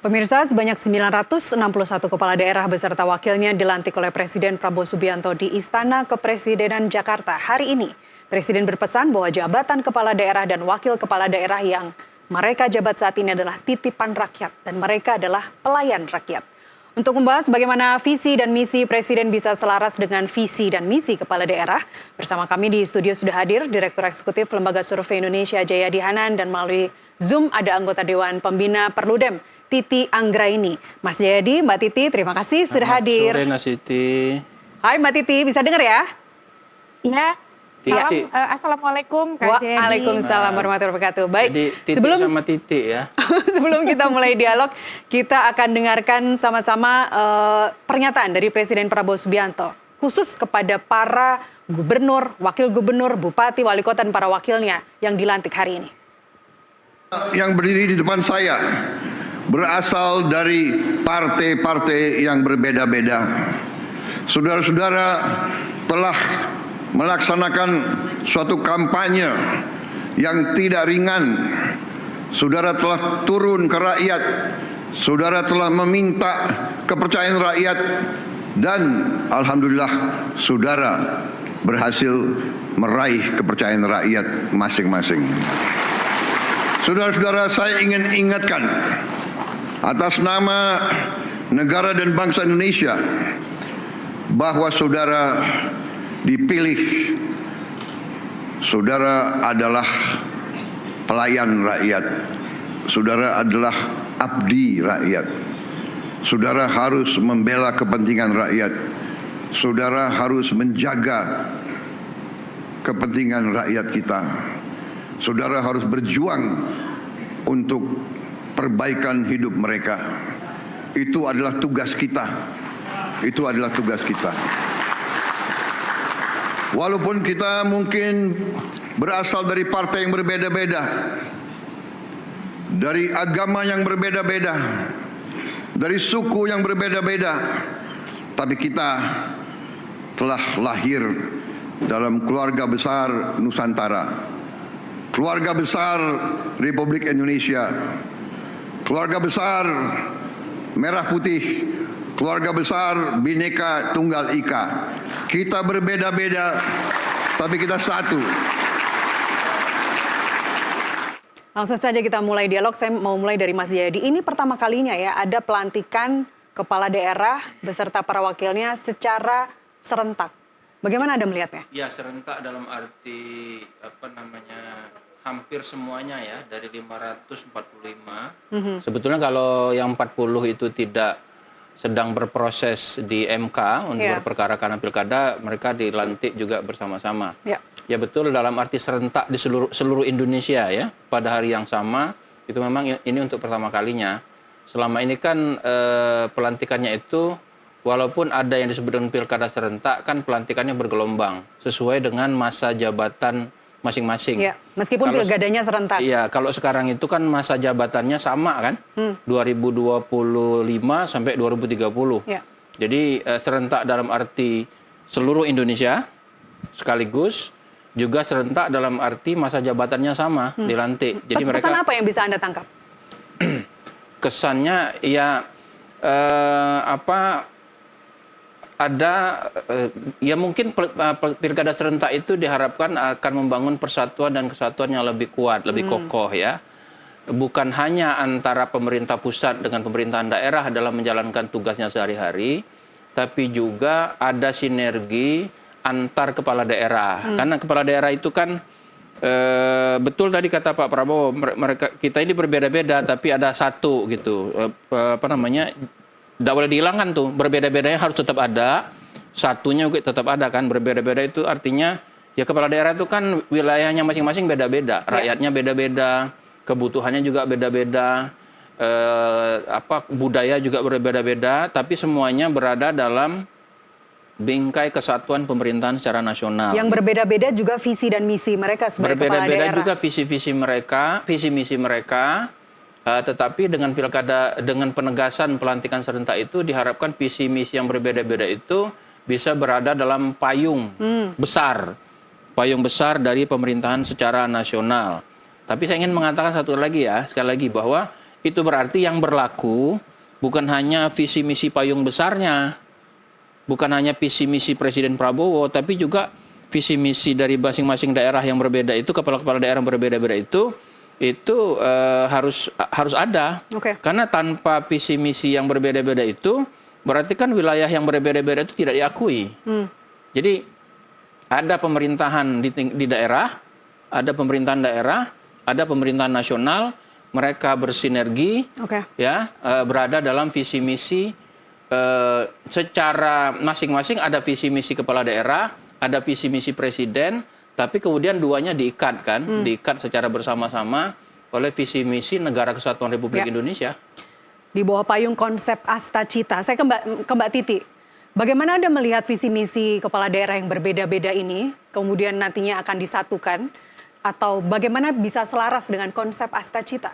Pemirsa, sebanyak 961 kepala daerah beserta wakilnya dilantik oleh Presiden Prabowo Subianto di Istana Kepresidenan Jakarta hari ini. Presiden berpesan bahwa jabatan kepala daerah dan wakil kepala daerah yang mereka jabat saat ini adalah titipan rakyat dan mereka adalah pelayan rakyat. Untuk membahas bagaimana visi dan misi Presiden bisa selaras dengan visi dan misi kepala daerah, bersama kami di studio sudah hadir Direktur Eksekutif Lembaga Survei Indonesia Jayadi Hanan dan melalui Zoom ada anggota Dewan Pembina Perludem, Titi Anggraini. Mas Jayadi, Mbak Titi, terima kasih sudah hadir. Sore, Mas Titi. Hai Mbak Titi, bisa dengar ya? Iya. Salam, assalamualaikum Kak Jayadi. Waalaikumsalam warahmatullahi wabarakatuh. Baik, Jadi Titi sama Titi ya. Sebelum kita mulai dialog, kita akan dengarkan sama-sama pernyataan dari Presiden Prabowo Subianto khusus kepada para gubernur, wakil gubernur, bupati, wali kota dan para wakilnya yang dilantik hari ini. Yang berdiri di depan saya berasal dari partai-partai yang berbeda-beda. Saudara-saudara telah melaksanakan suatu kampanye yang tidak ringan. Saudara telah turun ke rakyat. Saudara telah meminta kepercayaan rakyat. Dan Alhamdulillah saudara berhasil meraih kepercayaan rakyat masing-masing. Saudara-saudara, saya ingin ingatkan atas nama negara dan bangsa Indonesia bahwa saudara dipilih. Saudara adalah pelayan rakyat. Saudara adalah abdi rakyat. Saudara harus membela kepentingan rakyat. Saudara harus menjaga kepentingan rakyat kita. Saudara harus berjuang untuk perbaikan hidup mereka. Itu adalah tugas kita. Itu adalah tugas kita. Walaupun kita mungkin berasal dari partai yang berbeda-beda, dari agama yang berbeda-beda, dari suku yang berbeda-beda, tapi kita telah lahir dalam keluarga besar Nusantara, keluarga besar Republik Indonesia, keluarga besar Merah Putih, keluarga besar Bhinneka Tunggal Ika. Kita berbeda-beda, tapi kita satu. Langsung saja kita mulai dialog. Saya mau mulai dari Mas Jayadi. Ini pertama kalinya ya ada pelantikan kepala daerah beserta para wakilnya secara serentak. Bagaimana Anda melihatnya? Ya, serentak dalam arti hampir semuanya ya, dari 545. Sebetulnya kalau yang 40 itu tidak sedang berproses di MK untuk perkara karena pilkada, mereka dilantik juga bersama-sama. Ya betul, dalam arti serentak di seluruh Indonesia ya, pada hari yang sama. Itu memang ini untuk pertama kalinya. Selama ini kan pelantikannya itu walaupun ada yang disebut dengan pilkada serentak, kan pelantikannya bergelombang sesuai dengan masa jabatan masing-masing. Ya, meskipun pilkadanya serentak. Iya, kalau sekarang itu kan masa jabatannya sama kan, 2025 sampai 2030. Ya. Jadi serentak dalam arti seluruh Indonesia sekaligus, juga serentak dalam arti masa jabatannya sama, dilantik. Jadi pesan apa yang bisa Anda tangkap? Kesannya ya ada ya mungkin pilkada serentak itu diharapkan akan membangun persatuan dan kesatuan yang lebih kuat, lebih kokoh ya. Bukan hanya antara pemerintah pusat dengan pemerintahan daerah dalam menjalankan tugasnya sehari-hari, tapi juga ada sinergi antar kepala daerah. Karena kepala daerah itu kan betul tadi kata Pak Prabowo, kita ini berbeda-beda tapi ada satu gitu. Tidak boleh dihilangkan tuh, berbeda-bedanya harus tetap ada, satunya juga tetap ada kan, berbeda-beda itu artinya ya kepala daerah itu kan wilayahnya masing-masing beda-beda, rakyatnya beda-beda, kebutuhannya juga beda-beda, budaya juga berbeda-beda, tapi semuanya berada dalam bingkai kesatuan pemerintahan secara nasional. Yang berbeda-beda juga visi dan misi mereka sebagai kepala daerah. Berbeda-beda juga visi-visi mereka, visi-misi mereka. Tetapi dengan pilkada, dengan penegasan pelantikan serentak itu diharapkan visi misi yang berbeda-beda itu bisa berada dalam payung besar dari pemerintahan secara nasional. Tapi saya ingin mengatakan satu lagi ya, sekali lagi bahwa Itu berarti yang berlaku bukan hanya visi misi payung besarnya, bukan hanya visi misi Presiden Prabowo, tapi juga visi misi dari masing-masing daerah yang berbeda itu, kepala-kepala daerah yang berbeda-beda itu harus ada. Karena tanpa visi misi yang berbeda-beda itu, berarti kan wilayah yang berbeda-beda itu tidak diakui. Jadi ada pemerintahan di daerah, ada pemerintahan daerah, ada pemerintahan nasional, mereka bersinergi, ya, berada dalam visi misi secara masing-masing. Ada visi misi kepala daerah, ada visi misi presiden, tapi kemudian duanya diikat kan, diikat secara bersama-sama oleh visi misi Negara Kesatuan Republik Indonesia. Di bawah payung konsep Asta Cita, saya ke Mbak Titi. Bagaimana Anda melihat visi misi kepala daerah yang berbeda-beda ini, kemudian nantinya akan disatukan, atau bagaimana bisa selaras dengan konsep Asta Cita?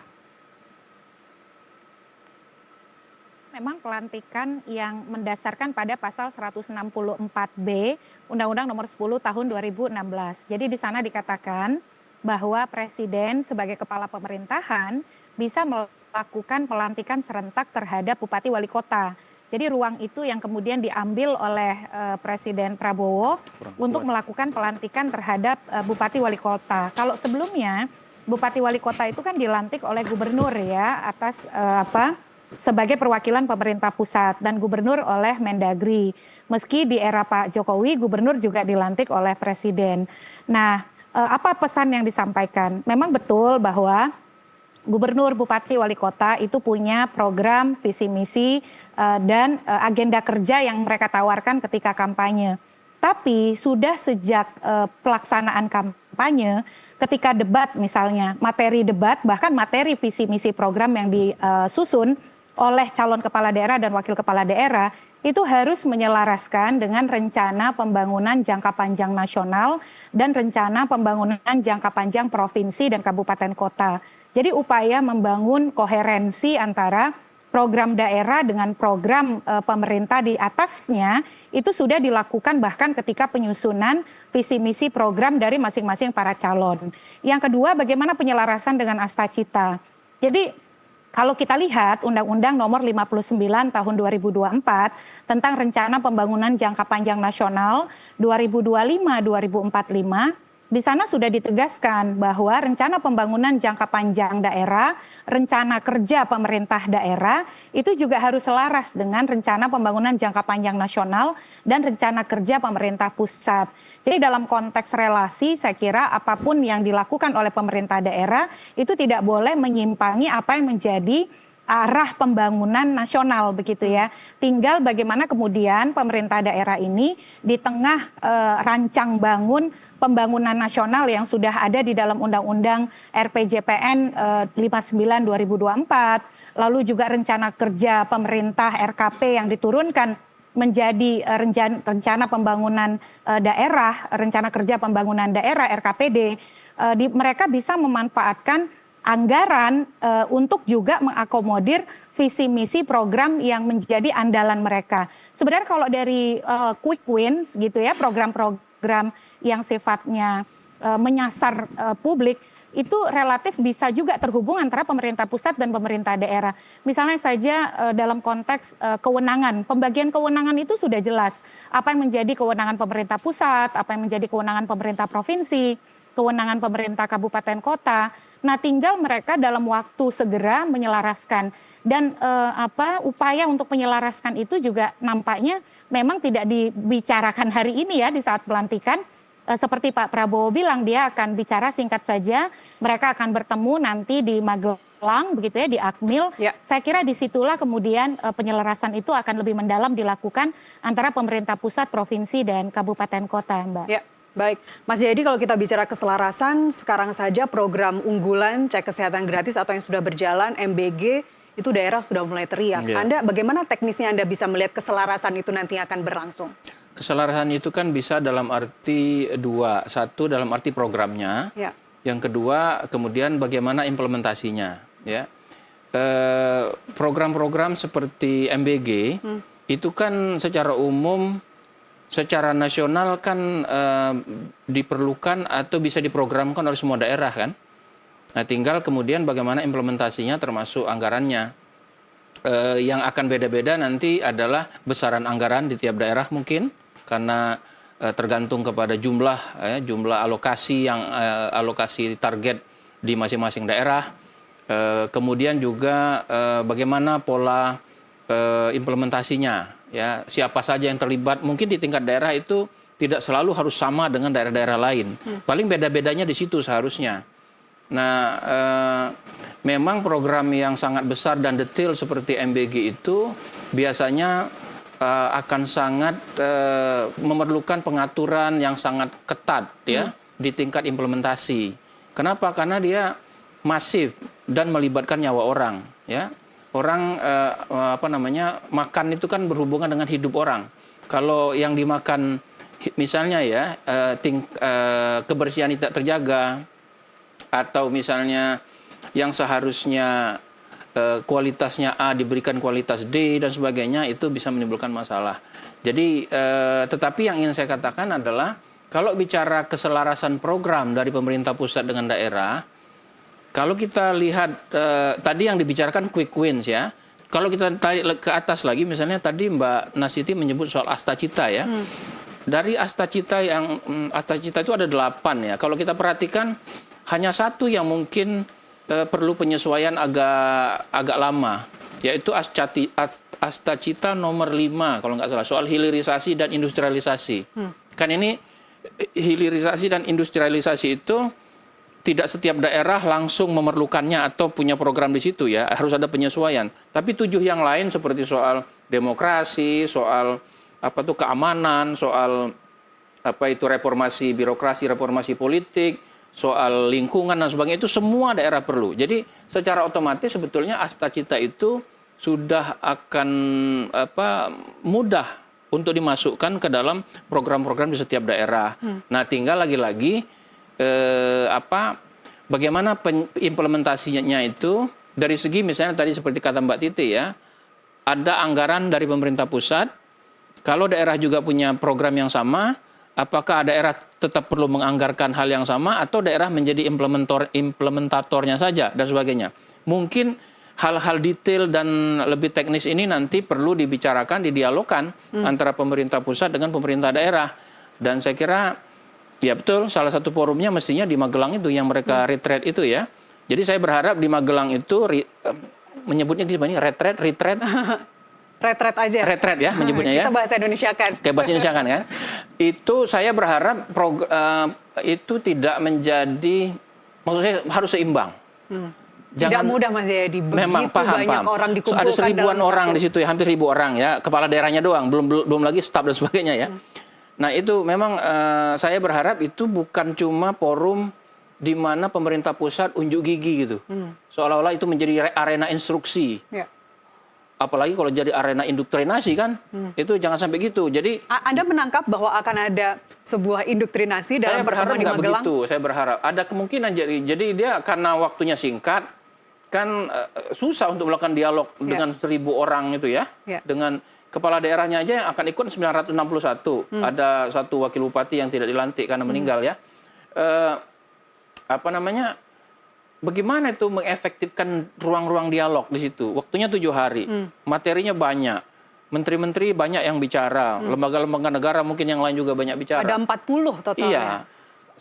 Memang pelantikan yang mendasarkan pada pasal 164B Undang-Undang Nomor 10 Tahun 2016. Jadi di sana dikatakan bahwa Presiden sebagai kepala pemerintahan bisa melakukan pelantikan serentak terhadap Bupati Wali Kota. Jadi ruang itu yang kemudian diambil oleh Presiden Prabowo untuk melakukan pelantikan terhadap Bupati Wali Kota. Kalau sebelumnya Bupati Wali Kota itu kan dilantik oleh gubernur ya atas sebagai perwakilan pemerintah pusat dan gubernur oleh Mendagri. Meski di era Pak Jokowi gubernur juga dilantik oleh presiden. Nah, apa pesan yang disampaikan? Memang betul bahwa gubernur, bupati, wali kota itu punya program, visi misi, dan agenda kerja yang mereka tawarkan ketika kampanye. Tapi sudah sejak pelaksanaan kampanye, ketika debat misalnya, materi debat, bahkan materi visi misi program yang disusun oleh calon kepala daerah dan wakil kepala daerah, itu harus menyelaraskan dengan rencana pembangunan jangka panjang nasional dan rencana pembangunan jangka panjang provinsi dan kabupaten kota. Jadi upaya membangun koherensi antara program daerah dengan program pemerintah di atasnya itu sudah dilakukan bahkan ketika penyusunan visi misi program dari masing-masing para calon. Yang kedua, bagaimana penyelarasan dengan Asta Cita. Jadi kalau kita lihat Undang-Undang Nomor 59 Tahun 2024 tentang Rencana Pembangunan Jangka Panjang Nasional 2025-2045, di sana sudah ditegaskan bahwa rencana pembangunan jangka panjang daerah, rencana kerja pemerintah daerah, itu juga harus selaras dengan rencana pembangunan jangka panjang nasional dan rencana kerja pemerintah pusat. Jadi dalam konteks relasi, saya kira apapun yang dilakukan oleh pemerintah daerah, itu tidak boleh menyimpangi apa yang menjadi arah pembangunan nasional begitu ya. Tinggal bagaimana kemudian pemerintah daerah ini di tengah rancang bangun pembangunan nasional yang sudah ada di dalam Undang-Undang RPJPN 59/2024, lalu juga rencana kerja pemerintah RKP yang diturunkan menjadi rencana pembangunan daerah, rencana kerja pembangunan daerah RKPD, mereka bisa memanfaatkan anggaran untuk juga mengakomodir visi misi program yang menjadi andalan mereka. Sebenarnya kalau dari quick wins gitu ya, program-program yang sifatnya menyasar publik itu relatif bisa juga terhubung antara pemerintah pusat dan pemerintah daerah. Misalnya saja dalam konteks kewenangan, pembagian kewenangan itu sudah jelas. Apa yang menjadi kewenangan pemerintah pusat, apa yang menjadi kewenangan pemerintah provinsi, kewenangan pemerintah kabupaten kota. Nah, tinggal mereka dalam waktu segera menyelaraskan dan upaya untuk menyelaraskan itu juga nampaknya memang tidak dibicarakan hari ini ya di saat pelantikan. Seperti Pak Prabowo bilang, dia akan bicara singkat saja, mereka akan bertemu nanti di Magelang begitu ya, di Akmil. Ya. Saya kira disitulah kemudian penyelarasan itu akan lebih mendalam dilakukan antara pemerintah pusat, provinsi dan kabupaten kota, Mbak. Ya. Baik, Mas Jayadi, kalau kita bicara keselarasan, sekarang saja program unggulan cek kesehatan gratis atau yang sudah berjalan, MBG, itu daerah sudah mulai teriak. Yeah. Anda, bagaimana teknisnya Anda bisa melihat keselarasan itu nanti akan berlangsung? Keselarasan itu kan bisa dalam arti dua. Satu, dalam arti programnya. Yeah. Yang kedua, kemudian bagaimana implementasinya. Ya. Program-program seperti MBG, itu kan secara umum, secara nasional kan diperlukan atau bisa diprogramkan oleh semua daerah kan. Nah, tinggal kemudian bagaimana implementasinya termasuk anggarannya. Yang akan beda-beda nanti adalah besaran anggaran di tiap daerah mungkin, karena tergantung kepada jumlah alokasi alokasi target di masing-masing daerah. Kemudian juga bagaimana pola implementasinya, ya, siapa saja yang terlibat. Mungkin di tingkat daerah itu tidak selalu harus sama dengan daerah-daerah lain. Paling beda-bedanya di situ seharusnya. Nah, memang program yang sangat besar dan detail seperti MBG itu biasanya akan sangat memerlukan pengaturan yang sangat ketat, ya, di tingkat implementasi. Kenapa? Karena dia masif dan melibatkan nyawa orang, ya. Orang makan itu kan berhubungan dengan hidup orang. Kalau yang dimakan misalnya ya kebersihan tidak terjaga, atau misalnya yang seharusnya kualitasnya A diberikan kualitas D dan sebagainya, itu bisa menimbulkan masalah. Jadi tetapi yang ingin saya katakan adalah kalau bicara keselarasan program dari pemerintah pusat dengan daerah, kalau kita lihat tadi yang dibicarakan quick wins, ya. Kalau kita tarik ke atas lagi, misalnya tadi Mbak Nasiti menyebut soal Astacita, ya. Dari Astacita itu ada 8, ya. Kalau kita perhatikan hanya satu yang mungkin perlu penyesuaian agak lama, yaitu Astacita nomor 5 kalau nggak salah, soal hilirisasi dan industrialisasi. Kan ini hilirisasi dan industrialisasi itu tidak setiap daerah langsung memerlukannya atau punya program di situ, ya, harus ada penyesuaian. Tapi 7 yang lain seperti soal demokrasi, soal keamanan, soal reformasi birokrasi, reformasi politik, soal lingkungan dan sebagainya, itu semua daerah perlu. Jadi secara otomatis sebetulnya Astacita itu sudah akan mudah untuk dimasukkan ke dalam program-program di setiap daerah. Nah, tinggal lagi-lagi bagaimana implementasinya itu dari segi misalnya tadi seperti kata Mbak Titi, ya, ada anggaran dari pemerintah pusat. Kalau daerah juga punya program yang sama, apakah daerah tetap perlu menganggarkan hal yang sama atau daerah menjadi implementatornya saja dan sebagainya. Mungkin hal-hal detail dan lebih teknis ini nanti perlu dibicarakan, didialogkan antara pemerintah pusat dengan pemerintah daerah. Dan saya kira ya betul, salah satu forumnya mestinya di Magelang itu yang mereka retreat itu, ya. Jadi saya berharap di Magelang itu menyebutnya gimana? Retreat. Retret aja. Retret, ya, menyebutnya, ya. Kita bahasa Indonesia kan. Kayak bahasa Indonesia kan. Itu saya berharap itu tidak menjadi, maksud saya harus seimbang. Tidak mudah Mas Jayadi, begitu banyak orang dikumpulkan. Ada 1000-an orang di situ, ya, hampir 1000 orang, ya, kepala daerahnya doang, belum lagi staf dan sebagainya, ya. Nah, itu memang saya berharap itu bukan cuma forum di mana pemerintah pusat unjuk gigi gitu. Seolah-olah itu menjadi arena instruksi. Ya. Apalagi kalau jadi arena indoktrinasi kan, itu jangan sampai gitu. Jadi Anda menangkap bahwa akan ada sebuah indoktrinasi dalam pertemuan di Magelang? Begitu. Saya berharap ada kemungkinan jadi dia karena waktunya singkat kan susah untuk melakukan dialog dengan 1000 orang itu, ya. Dengan kepala daerahnya aja yang akan ikut 961. Ada satu wakil bupati yang tidak dilantik karena meninggal, ya. Bagaimana itu mengefektifkan ruang-ruang dialog di situ? Waktunya 7 hari, materinya banyak, menteri-menteri banyak yang bicara, lembaga-lembaga negara mungkin yang lain juga banyak bicara. Ada 40 totalnya. Iya,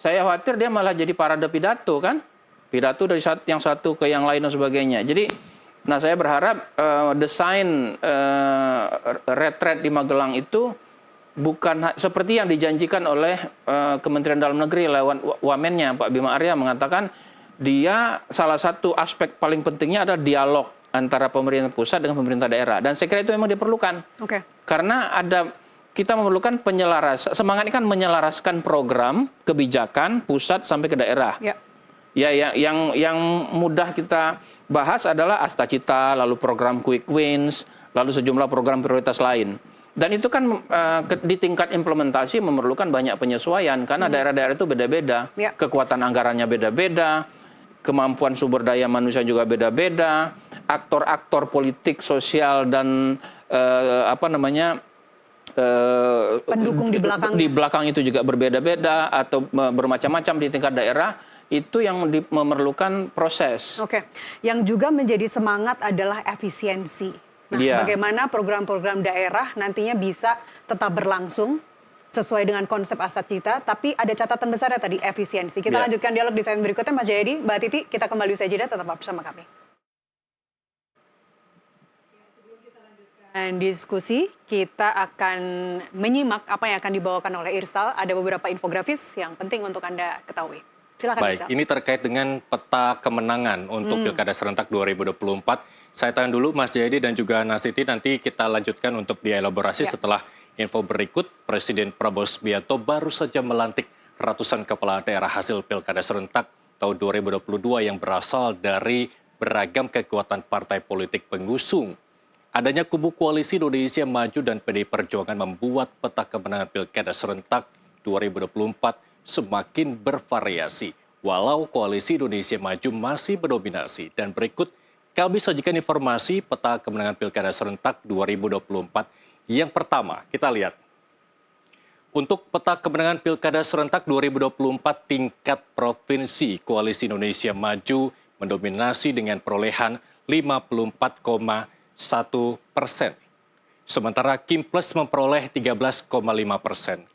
saya khawatir dia malah jadi parade pidato kan, pidato dari yang satu ke yang lain dan sebagainya. Jadi, nah saya berharap desain retret di Magelang itu bukan seperti yang dijanjikan oleh Kementerian Dalam Negeri lewat wamennya Pak Bima Arya, mengatakan dia salah satu aspek paling pentingnya adalah dialog antara pemerintah pusat dengan pemerintah daerah. Dan saya kira itu memang diperlukan. Karena kita memerlukan penyelaras. Semangat ini kan menyelaraskan program kebijakan pusat sampai ke daerah. Ya, yang mudah kita bahas adalah Astacita, lalu program Quick Wins, lalu sejumlah program prioritas lain. Dan itu kan di tingkat implementasi memerlukan banyak penyesuaian karena daerah-daerah itu beda-beda, kekuatan anggarannya beda-beda, kemampuan sumber daya manusia juga beda-beda, aktor-aktor politik, sosial dan pendukung di belakang itu juga berbeda-beda atau bermacam-macam di tingkat daerah. itu yang memerlukan proses. Oke, yang juga menjadi semangat adalah efisiensi. Nah, bagaimana program-program daerah nantinya bisa tetap berlangsung sesuai dengan konsep Asatcita, tapi ada catatan besarnya tadi, efisiensi. Kita lanjutkan dialog di segmen berikutnya, Mas Jayadi, Mbak Titi, kita kembali usai jeda, tetap bersama kami. Dan diskusi, kita akan menyimak apa yang akan dibawakan oleh Irsal. Ada beberapa infografis yang penting untuk Anda ketahui. Silakan, baik, Irsal. ini terkait dengan peta kemenangan untuk Pilkada Serentak 2024. Saya tahan dulu Mas Jayadi dan juga Nasiti, nanti kita lanjutkan untuk dielaborasi setelah info berikut. Presiden Prabowo Subianto baru saja melantik ratusan kepala daerah hasil Pilkada Serentak tahun 2022 yang berasal dari beragam kekuatan partai politik pengusung. Adanya kubu Koalisi Indonesia Maju dan PDI Perjuangan membuat peta kemenangan Pilkada Serentak 2024 semakin bervariasi. Walau Koalisi Indonesia Maju masih mendominasi. Dan berikut kami sajikan informasi peta kemenangan Pilkada Serentak 2024. Yang pertama, kita lihat. Untuk peta kemenangan Pilkada Serentak 2024 tingkat provinsi, Koalisi Indonesia Maju mendominasi dengan perolehan 54,1%. Sementara Kimples memperoleh 13,5%.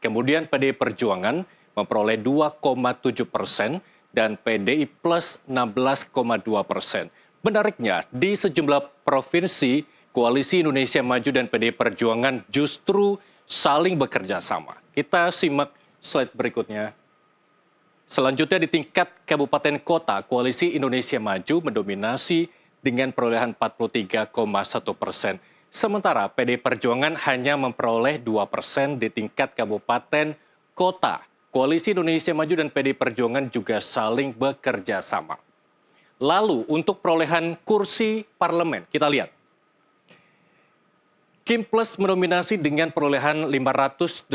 Kemudian PDI Perjuangan memperoleh 2,7% dan PDI Plus 16,2%. Menariknya, di sejumlah provinsi, Koalisi Indonesia Maju dan PDI Perjuangan justru saling bekerja sama. Kita simak slide berikutnya. Selanjutnya di tingkat kabupaten kota, Koalisi Indonesia Maju mendominasi dengan perolehan 43,1%. Sementara PDI Perjuangan hanya memperoleh 2% di tingkat kabupaten kota. Koalisi Indonesia Maju dan PDI Perjuangan juga saling bekerja sama. Lalu untuk perolehan kursi parlemen, kita lihat. Kimples mendominasi dengan perolehan 580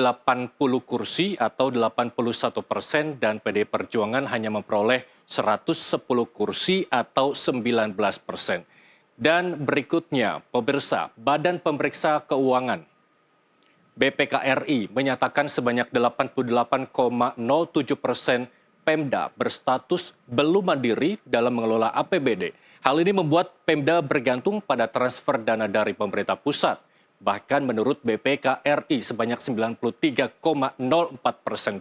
kursi atau 81% dan PDI Perjuangan hanya memperoleh 110 kursi atau 19%. Dan berikutnya, pemirsa, Badan Pemeriksa Keuangan BPKRI menyatakan sebanyak 88,07% Pemda berstatus belum mandiri dalam mengelola APBD. Hal ini membuat Pemda bergantung pada transfer dana dari pemerintah pusat. Bahkan menurut BPKRI sebanyak 93,04%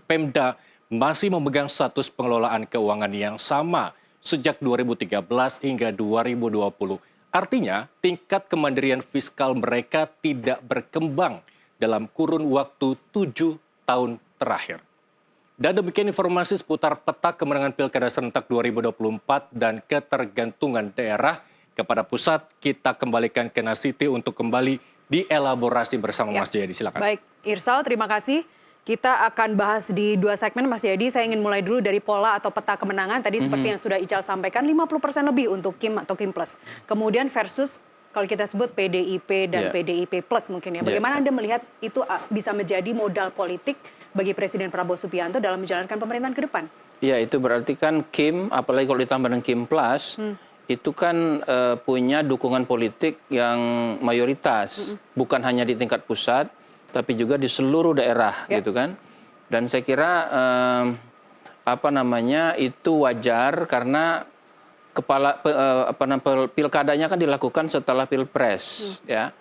Pemda masih memegang status pengelolaan keuangan yang sama sejak 2013 hingga 2020. Artinya tingkat kemandirian fiskal mereka tidak berkembang dalam kurun waktu 7 tahun terakhir. Dan demikian informasi seputar peta kemenangan Pilkada Serentak 2024 dan ketergantungan daerah kepada pusat. Kita kembalikan ke Nasiti untuk kembali dielaborasi bersama Mas Jayadi. Silakan. Baik, Irsal, terima kasih. Kita akan bahas di 2 segmen, Mas Jayadi. Saya ingin mulai dulu dari pola atau peta kemenangan. Tadi seperti yang sudah Ical sampaikan, 50% lebih untuk Kim atau Kim Plus. Kemudian versus kalau kita sebut PDIP dan PDIP Plus mungkin ya. Bagaimana Anda melihat itu bisa menjadi modal politik bagi Presiden Prabowo Subianto dalam menjalankan pemerintahan ke depan? Ya, itu berarti kan Kim, apalagi kalau ditambah dengan Kim Plus, itu kan punya dukungan politik yang mayoritas. Bukan hanya di tingkat pusat, tapi juga di seluruh daerah, gitu kan. Dan saya kira itu wajar karena pilkadanya kan dilakukan setelah Pilpres, ya.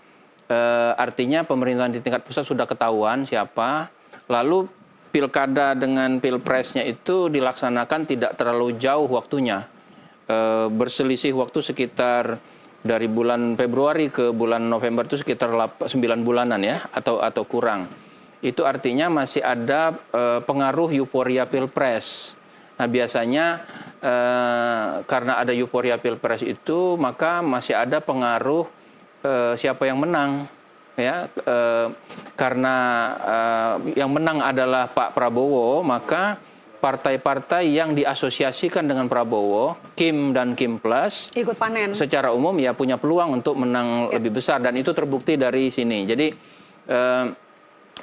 Artinya pemerintahan di tingkat pusat sudah ketahuan siapa, lalu pilkada dengan Pilpresnya itu dilaksanakan tidak terlalu jauh waktunya. Berselisih waktu sekitar dari bulan Februari ke bulan November itu sekitar 9 bulanan ya, atau kurang. Itu artinya masih ada pengaruh euforia Pilpres. Nah biasanya karena ada euforia Pilpres itu, maka masih ada pengaruh siapa yang menang. Ya, karena yang menang adalah Pak Prabowo, maka partai-partai yang diasosiasikan dengan Prabowo, Kim dan Kim Plus, ikut panen. Secara umum ya punya peluang untuk menang lebih besar, dan itu terbukti dari sini. Jadi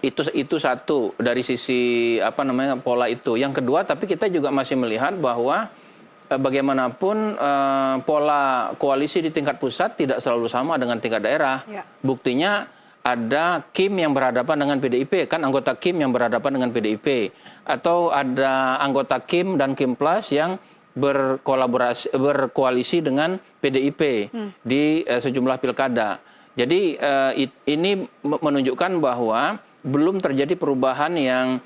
itu satu dari sisi pola itu. Yang kedua, tapi kita juga masih melihat bahwa bagaimanapun pola koalisi di tingkat pusat tidak selalu sama dengan tingkat daerah. Buktinya ada Kim yang berhadapan dengan PDIP, kan anggota Kim yang berhadapan dengan PDIP, atau ada anggota Kim dan Kim Plus yang berkoalisi dengan PDIP di sejumlah pilkada. Jadi ini menunjukkan bahwa belum terjadi perubahan yang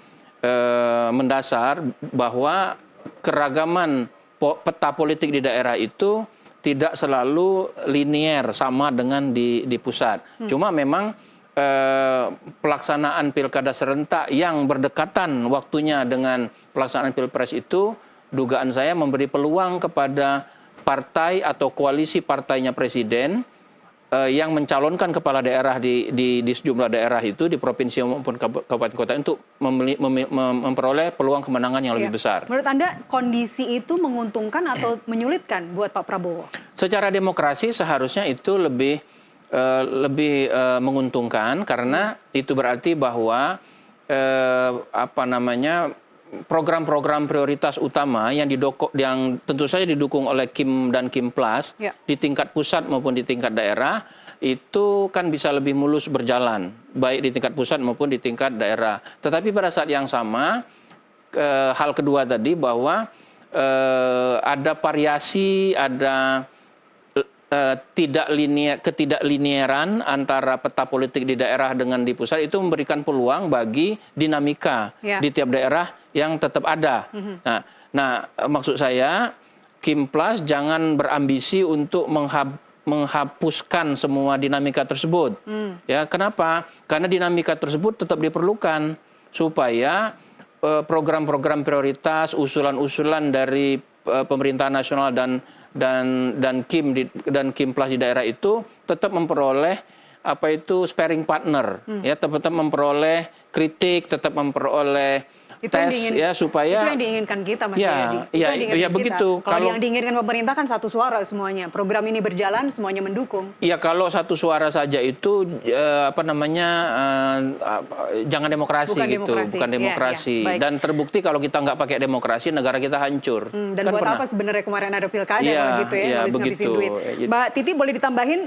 mendasar, bahwa keragaman peta politik di daerah itu tidak selalu linier sama dengan di pusat. Cuma memang pelaksanaan pilkada serentak yang berdekatan waktunya dengan pelaksanaan pilpres itu, dugaan saya memberi peluang kepada partai atau koalisi partainya presiden yang mencalonkan kepala daerah di sejumlah daerah itu, di provinsi maupun kabupaten kota, untuk memperoleh peluang kemenangan yang lebih besar. Menurut Anda kondisi itu menguntungkan atau menyulitkan buat Pak Prabowo? Secara demokrasi seharusnya itu lebih menguntungkan, karena itu berarti bahwa program-program prioritas utama yang tentu saja didukung oleh Kim dan Kim Plus di tingkat pusat maupun di tingkat daerah, itu kan bisa lebih mulus berjalan, baik di tingkat pusat maupun di tingkat daerah. Tetapi pada saat yang sama, hal kedua tadi, bahwa ada variasi, ada ketidaklinieran antara peta politik di daerah dengan di pusat, itu memberikan peluang bagi dinamika di tiap daerah yang tetap ada. Nah, maksud saya, Kim Plus jangan berambisi untuk menghapuskan semua dinamika tersebut. Ya, kenapa? Karena dinamika tersebut tetap diperlukan supaya program-program prioritas, usulan-usulan dari pemerintah nasional dan Kim Plus di daerah itu tetap memperoleh sparring partner, ya, tetap memperoleh kritik, tetap memperoleh tes, ya, supaya itu yang diinginkan kita, Mas Jayadi. Ya begitu. Kalau yang diinginkan pemerintah kan satu suara semuanya. Program ini berjalan, semuanya mendukung. Ya, kalau satu suara saja itu jangan demokrasi. Bukan demokrasi. Ya. Dan terbukti kalau kita nggak pakai demokrasi, negara kita hancur. Dan kan buat apa sebenarnya kemarin ada pilkada begitu ya, ngabisin duit. Mbak Titi, boleh ditambahin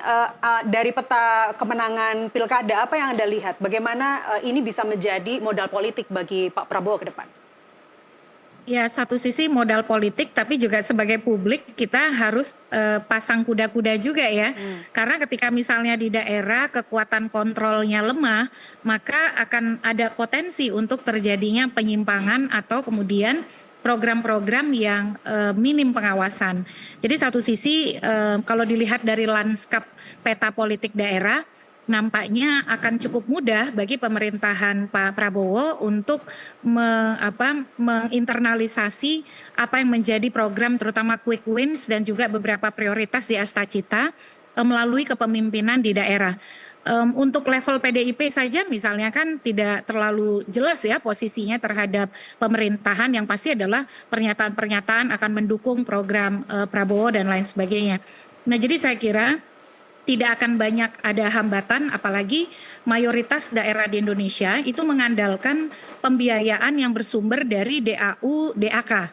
dari peta kemenangan pilkada, apa yang Anda lihat? Bagaimana ini bisa menjadi modal politik bagi Pak Prabowo ke depan? Ya, satu sisi modal politik, tapi juga sebagai publik kita harus pasang kuda-kuda juga ya. Karena ketika misalnya di daerah kekuatan kontrolnya lemah, maka akan ada potensi untuk terjadinya penyimpangan atau kemudian program-program yang minim pengawasan. Jadi satu sisi kalau dilihat dari lanskap peta politik daerah, nampaknya akan cukup mudah bagi pemerintahan Pak Prabowo untuk menginternalisasi apa yang menjadi program terutama quick wins dan juga beberapa prioritas di Astacita melalui kepemimpinan di daerah. Untuk level PDIP saja misalnya kan tidak terlalu jelas ya posisinya terhadap pemerintahan, yang pasti adalah pernyataan-pernyataan akan mendukung program Prabowo dan lain sebagainya. Nah, jadi saya kira tidak akan banyak ada hambatan, apalagi mayoritas daerah di Indonesia itu mengandalkan pembiayaan yang bersumber dari DAU, DAK.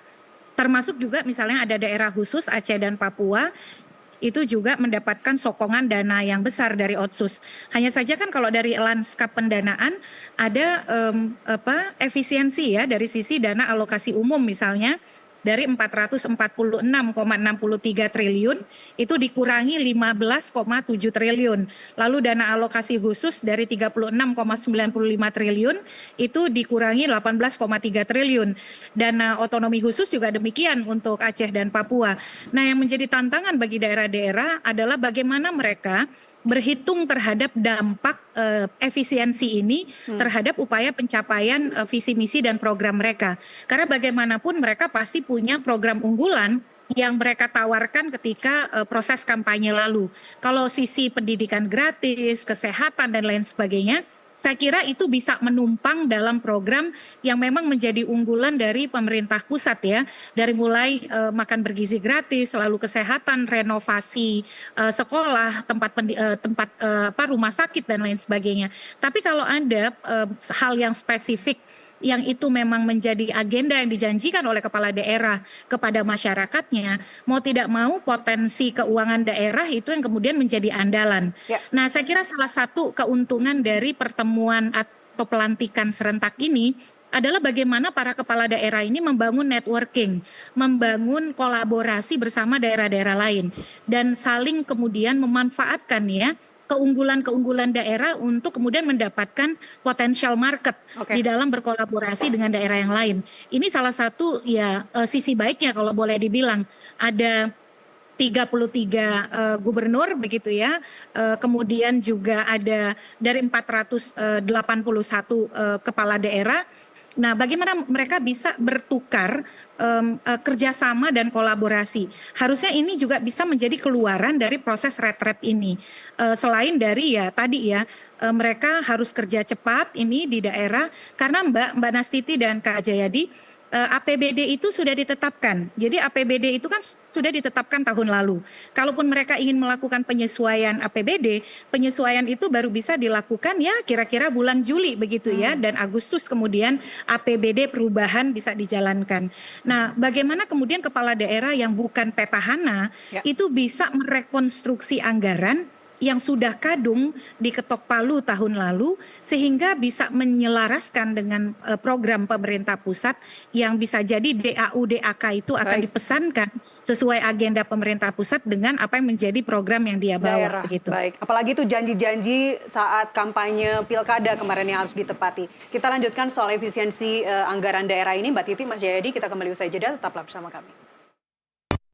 Termasuk juga misalnya ada daerah khusus Aceh dan Papua, itu juga mendapatkan sokongan dana yang besar dari Otsus. Hanya saja kan kalau dari lanskap pendanaan ada efisiensi ya dari sisi dana alokasi umum misalnya. Dari 446,63 triliun itu dikurangi 15,7 triliun. Lalu dana alokasi khusus dari 36,95 triliun itu dikurangi 18,3 triliun. Dana otonomi khusus juga demikian untuk Aceh dan Papua. Nah, yang menjadi tantangan bagi daerah-daerah adalah bagaimana mereka berhitung terhadap dampak efisiensi ini terhadap upaya pencapaian visi misi dan program mereka. Karena bagaimanapun mereka pasti punya program unggulan yang mereka tawarkan ketika proses kampanye lalu. Kalau sisi pendidikan gratis, kesehatan dan lain sebagainya, saya kira itu bisa menumpang dalam program yang memang menjadi unggulan dari pemerintah pusat ya. Dari mulai makan bergizi gratis, lalu kesehatan, renovasi sekolah, tempat rumah sakit dan lain sebagainya. Tapi kalau ada hal yang spesifik yang itu memang menjadi agenda yang dijanjikan oleh kepala daerah kepada masyarakatnya, mau tidak mau potensi keuangan daerah itu yang kemudian menjadi andalan. Ya. Nah, saya kira salah satu keuntungan dari pertemuan atau pelantikan serentak ini adalah bagaimana para kepala daerah ini membangun networking, membangun kolaborasi bersama daerah-daerah lain, dan saling kemudian memanfaatkan ya keunggulan-keunggulan daerah untuk kemudian mendapatkan potensial market di dalam berkolaborasi dengan daerah yang lain. Ini salah satu ya sisi baiknya kalau boleh dibilang. Ada 33 gubernur begitu ya, kemudian juga ada dari 481 kepala daerah. Nah, bagaimana mereka bisa bertukar kerjasama dan kolaborasi? Harusnya ini juga bisa menjadi keluaran dari proses retret ini. Selain dari ya tadi ya mereka harus kerja cepat ini di daerah, karena Mbak Nastiti dan Kak Jayadi, APBD itu sudah ditetapkan. Jadi APBD itu kan sudah ditetapkan tahun lalu. Kalaupun mereka ingin melakukan penyesuaian APBD, penyesuaian itu baru bisa dilakukan ya kira-kira bulan Juli begitu ya, dan Agustus kemudian APBD perubahan bisa dijalankan. Nah, bagaimana kemudian kepala daerah yang bukan petahana itu bisa merekonstruksi anggaran yang sudah kadung diketok palu tahun lalu, sehingga bisa menyelaraskan dengan program pemerintah pusat yang bisa jadi DAU DAK itu akan dipesankan sesuai agenda pemerintah pusat dengan apa yang menjadi program yang dia bawa. Begitu. Baik, apalagi itu janji-janji saat kampanye pilkada kemarin yang harus ditepati. Kita lanjutkan soal efisiensi anggaran daerah ini, Mbak Titi, Mas Jayadi, kita kembali usai jeda, tetaplah bersama kami.